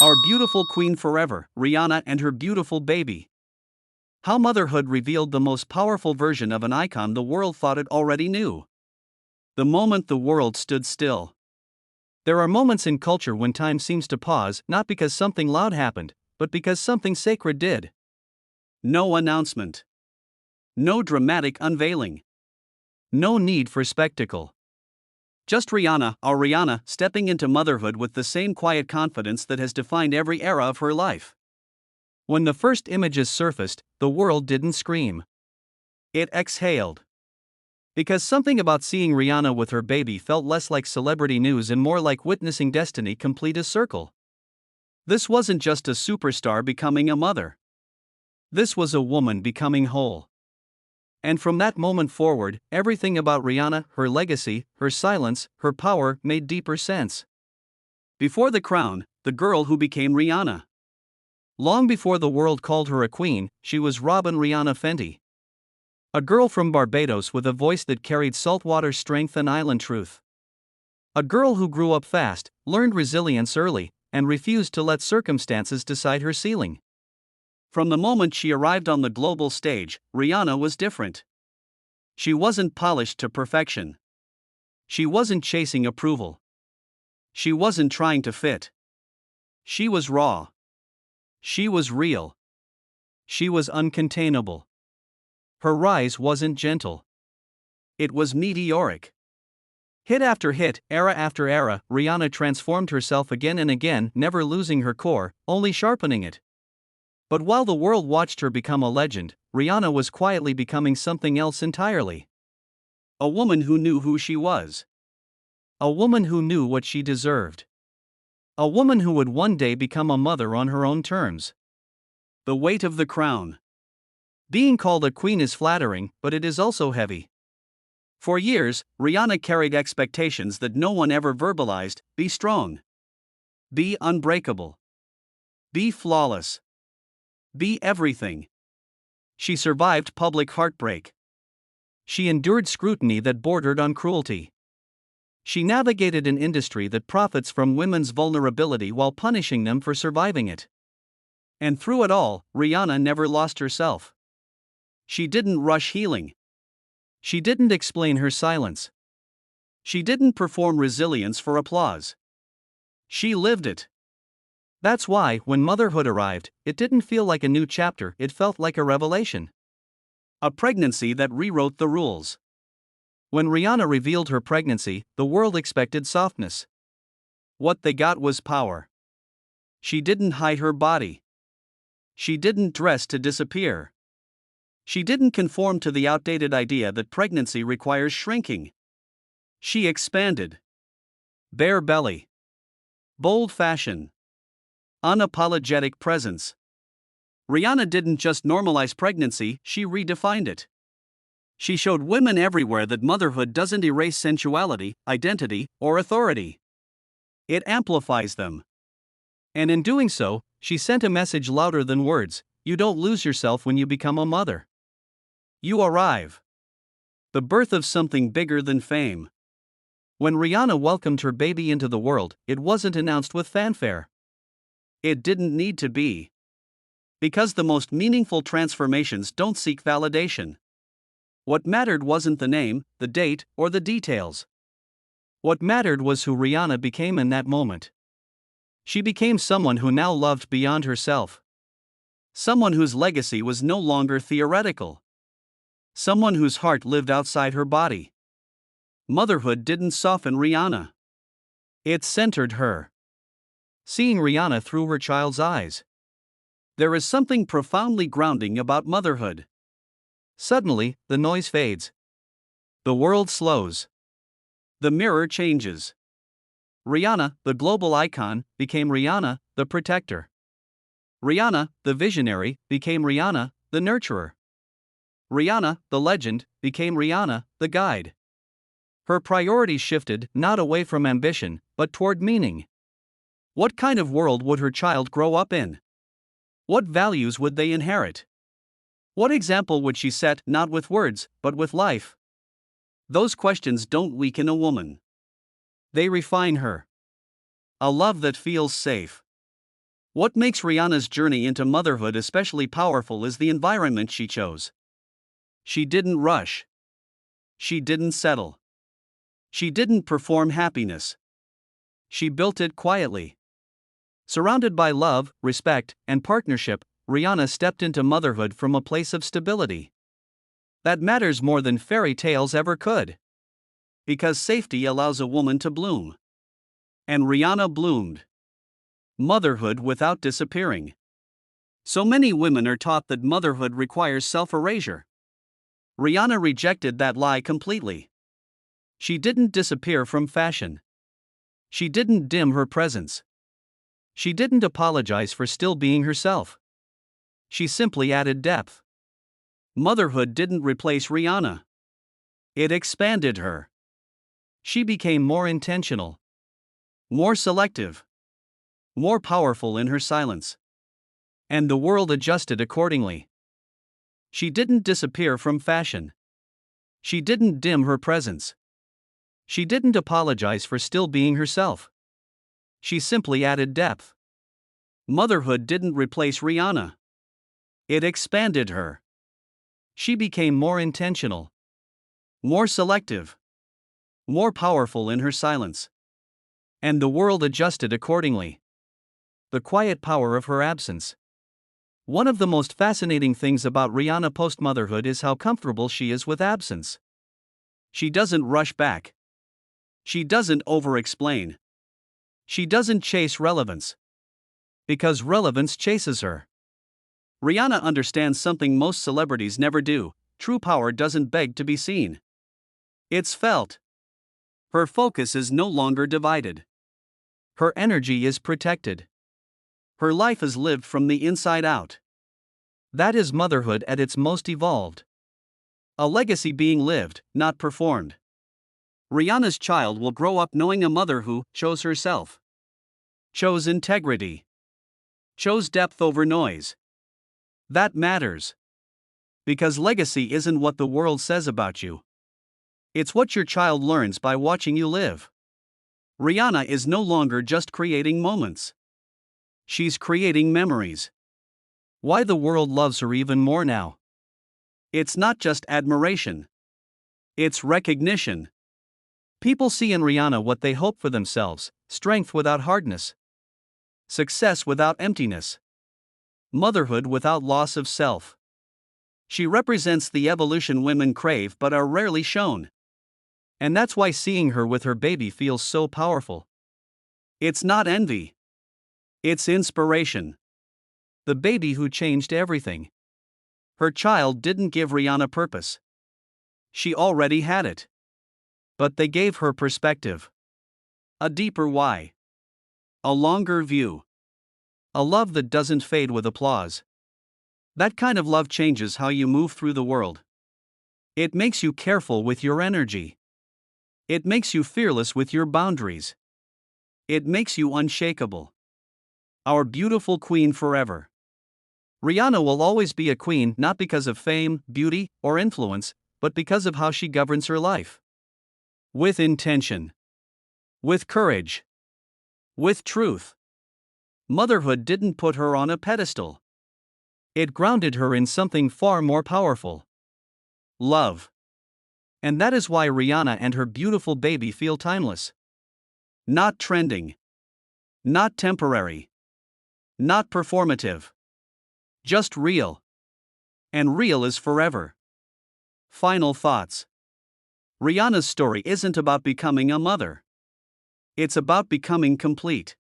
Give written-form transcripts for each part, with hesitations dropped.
Our beautiful queen forever, Rihanna and her beautiful baby. How motherhood revealed the most powerful version of an icon the world thought it already knew. The moment the world stood still. There are moments in culture when time seems to pause, not because something loud happened, but because something sacred did. No announcement. No dramatic unveiling. No need for spectacle. Just Rihanna, our Rihanna, stepping into motherhood with the same quiet confidence that has defined every era of her life. When the first images surfaced, the world didn't scream. It exhaled. Because something about seeing Rihanna with her baby felt less like celebrity news and more like witnessing destiny complete a circle. This wasn't just a superstar becoming a mother. This was a woman becoming whole. And from that moment forward, everything about Rihanna, her legacy, her silence, her power, made deeper sense. Before the crown, the girl who became Rihanna. Long before the world called her a queen, she was Robin Rihanna Fenty. A girl from Barbados with a voice that carried saltwater strength and island truth. A girl who grew up fast, learned resilience early, and refused to let circumstances decide her ceiling. From the moment she arrived on the global stage, Rihanna was different. She wasn't polished to perfection. She wasn't chasing approval. She wasn't trying to fit. She was raw. She was real. She was uncontainable. Her rise wasn't gentle. It was meteoric. Hit after hit, era after era, Rihanna transformed herself again and again, never losing her core, only sharpening it. But while the world watched her become a legend, Rihanna was quietly becoming something else entirely. A woman who knew who she was. A woman who knew what she deserved. A woman who would one day become a mother on her own terms. The weight of the crown. Being called a queen is flattering, but it is also heavy. For years, Rihanna carried expectations that no one ever verbalized: be strong. Be unbreakable. Be flawless. Be everything. She survived public heartbreak. She endured scrutiny that bordered on cruelty. She navigated an industry that profits from women's vulnerability while punishing them for surviving it. And through it all, Rihanna never lost herself. She didn't rush healing. She didn't explain her silence. She didn't perform resilience for applause. She lived it. That's why, when motherhood arrived, it didn't feel like a new chapter, it felt like a revelation. A pregnancy that rewrote the rules. When Rihanna revealed her pregnancy, the world expected softness. What they got was power. She didn't hide her body. She didn't dress to disappear. She didn't conform to the outdated idea that pregnancy requires shrinking. She expanded. Bare belly. Bold fashion. Unapologetic presence. Rihanna didn't just normalize pregnancy, she redefined it. She showed women everywhere that motherhood doesn't erase sensuality, identity, or authority. It amplifies them. And in doing so, she sent a message louder than words: you don't lose yourself when you become a mother. You arrive. The birth of something bigger than fame. When Rihanna welcomed her baby into the world, it wasn't announced with fanfare. It didn't need to be. Because the most meaningful transformations don't seek validation. What mattered wasn't the name, the date, or the details. What mattered was who Rihanna became in that moment. She became someone who now loved beyond herself. Someone whose legacy was no longer theoretical. Someone whose heart lived outside her body. Motherhood didn't soften Rihanna. It centered her. Seeing Rihanna through her child's eyes. There is something profoundly grounding about motherhood. Suddenly, the noise fades. The world slows. The mirror changes. Rihanna, the global icon, became Rihanna, the protector. Rihanna, the visionary, became Rihanna, the nurturer. Rihanna, the legend, became Rihanna, the guide. Her priorities shifted, not away from ambition, but toward meaning. What kind of world would her child grow up in? What values would they inherit? What example would she set, not with words, but with life? Those questions don't weaken a woman. They refine her. A love that feels safe. What makes Rihanna's journey into motherhood especially powerful is the environment she chose. She didn't rush. She didn't settle. She didn't perform happiness. She built it quietly. Surrounded by love, respect, and partnership, Rihanna stepped into motherhood from a place of stability. That matters more than fairy tales ever could. Because safety allows a woman to bloom. And Rihanna bloomed. Motherhood without disappearing. So many women are taught that motherhood requires self-erasure. Rihanna rejected that lie completely. She didn't disappear from fashion. She didn't dim her presence. She didn't apologize for still being herself. She simply added depth. Motherhood didn't replace Rihanna. It expanded her. She became more intentional, more selective, more powerful in her silence. And the world adjusted accordingly. She didn't disappear from fashion. She didn't dim her presence. She didn't apologize for still being herself. She simply added depth. Motherhood didn't replace Rihanna. It expanded her. She became more intentional, more selective, more powerful in her silence. And the world adjusted accordingly. The quiet power of her absence. One of the most fascinating things about Rihanna post-motherhood is how comfortable she is with absence. She doesn't rush back. She doesn't over-explain. She doesn't chase relevance. Because relevance chases her. Rihanna understands something most celebrities never do: true power doesn't beg to be seen. It's felt. Her focus is no longer divided. Her energy is protected. Her life is lived from the inside out. That is motherhood at its most evolved. A legacy being lived, not performed. Rihanna's child will grow up knowing a mother who chose herself, chose integrity, chose depth over noise. That matters. Because legacy isn't what the world says about you. It's what your child learns by watching you live. Rihanna is no longer just creating moments. She's creating memories. Why the world loves her even more now? It's not just admiration. It's recognition. People see in Rihanna what they hope for themselves: strength without hardness, success without emptiness, motherhood without loss of self. She represents the evolution women crave but are rarely shown. And that's why seeing her with her baby feels so powerful. It's not envy. It's inspiration. The baby who changed everything. Her child didn't give Rihanna purpose. She already had it. But they gave her perspective. A deeper why. A longer view. A love that doesn't fade with applause. That kind of love changes how you move through the world. It makes you careful with your energy. It makes you fearless with your boundaries. It makes you unshakable. Our beautiful queen forever. Rihanna will always be a queen, not because of fame, beauty, or influence, but because of how she governs her life. With intention. With courage. With truth. Motherhood didn't put her on a pedestal. It grounded her in something far more powerful: love. And that is why Rihanna and her beautiful baby feel timeless. Not trending. Not temporary. Not performative. Just real. And real is forever. Final thoughts. Rihanna's story isn't about becoming a mother. It's about becoming complete.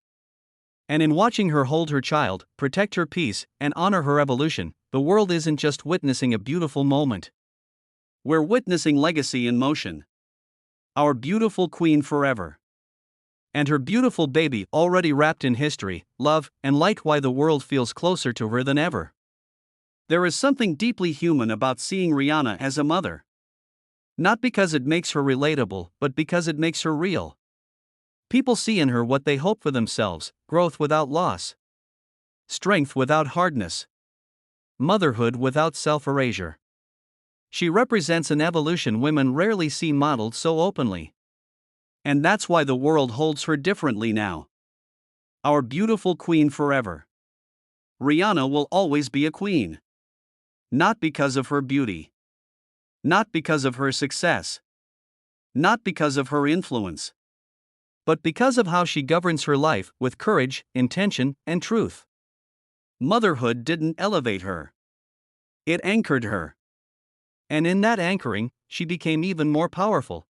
And in watching her hold her child, protect her peace, and honor her evolution, the world isn't just witnessing a beautiful moment. We're witnessing legacy in motion. Our beautiful queen forever. And her beautiful baby already wrapped in history, love, and light. Why the world feels closer to her than ever. There is something deeply human about seeing Rihanna as a mother. Not because it makes her relatable, but because it makes her real. People see in her what they hope for themselves: growth without loss, strength without hardness, motherhood without self-erasure. She represents an evolution women rarely see modeled so openly. And that's why the world holds her differently now. Our beautiful queen forever. Rihanna will always be a queen. Not because of her beauty. Not because of her success. Not because of her influence. But because of how she governs her life with courage, intention, and truth. Motherhood didn't elevate her. It anchored her. And in that anchoring, she became even more powerful.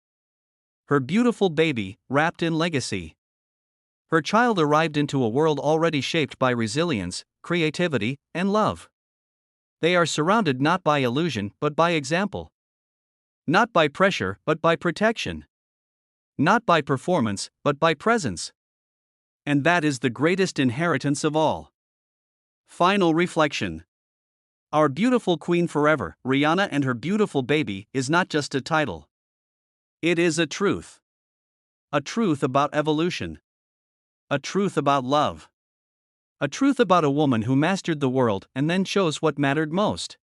Her beautiful baby, wrapped in legacy. Her child arrived into a world already shaped by resilience, creativity, and love. They are surrounded not by illusion but by example. Not by pressure but by protection. Not by performance but by presence. And that is the greatest inheritance of all. Final reflection. Our beautiful queen forever, Rihanna and her beautiful baby, is not just a title. It is a truth. A truth about evolution. A truth about love. A truth about a woman who mastered the world and then chose what mattered most.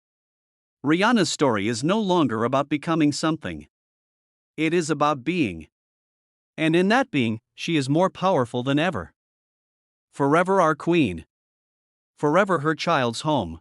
Rihanna's story is no longer about becoming something. It is about being. And in that being, she is more powerful than ever. Forever our queen. Forever her child's home.